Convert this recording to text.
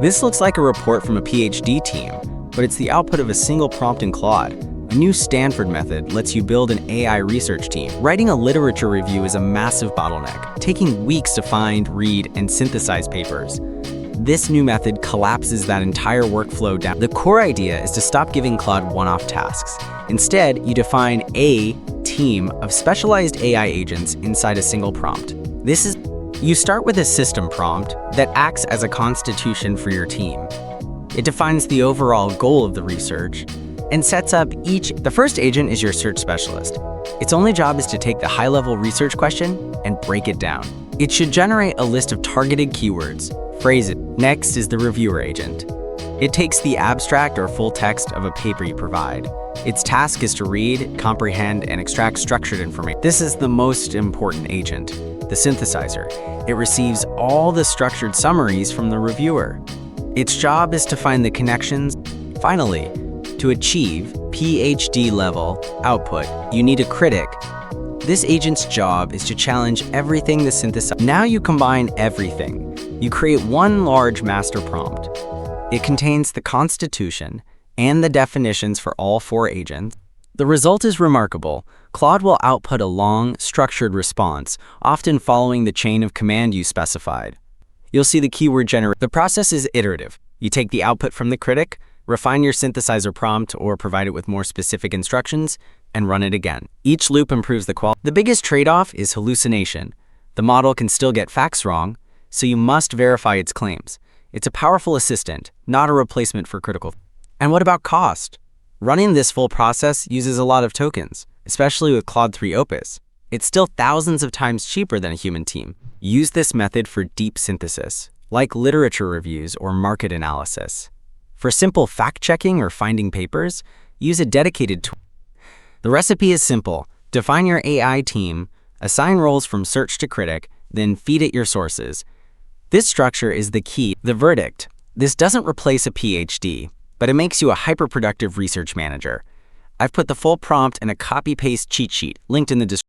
This looks like a report from a PhD team, but it's the output of a single prompt in Claude. A new Stanford method lets you build an AI research team. Writing a literature review is a massive bottleneck, taking weeks to find, read, and synthesize papers. This new method collapses that entire workflow down. The core idea is to stop giving Claude one-off tasks. Instead, you define a team of specialized AI agents inside a single prompt. You start with a system prompt that acts as a constitution for your team. It defines the overall goal of the research and sets up The first agent is your search specialist. Its only job is to take the high-level research question and break it down. It should generate a list of targeted keywords, phrases. Next is the reviewer agent. It takes the abstract or full text of a paper you provide. Its task is to read, comprehend, and extract structured information. This is the most important agent, the synthesizer. It receives all the structured summaries from the reviewer. Its job is to find the connections. Finally, to achieve PhD-level output, you need a critic. This agent's job is to challenge everything the synthesizer. Now you combine everything. You create one large master prompt. It contains the constitution and the definitions for all 4 agents. The result is remarkable. Claude will output a long, structured response, often following the chain of command you specified. You'll see the keyword generation. The process is iterative. You take the output from the critic, refine your synthesizer prompt or provide it with more specific instructions, and run it again. Each loop improves the quality. The biggest trade-off is hallucination. The model can still get facts wrong, so you must verify its claims. It's a powerful assistant, not a replacement for critical. And what about cost? Running this full process uses a lot of tokens, especially with Claude 3 Opus. It's still thousands of times cheaper than a human team. Use this method for deep synthesis, like literature reviews or market analysis. For simple fact-checking or finding papers, use a dedicated tool. The recipe is simple. Define your AI team, assign roles from search to critic, then feed it your sources. This structure is the key. The verdict: this doesn't replace a PhD, but it makes you a hyper-productive research manager. I've put the full prompt in a copy-paste cheat sheet linked in the description.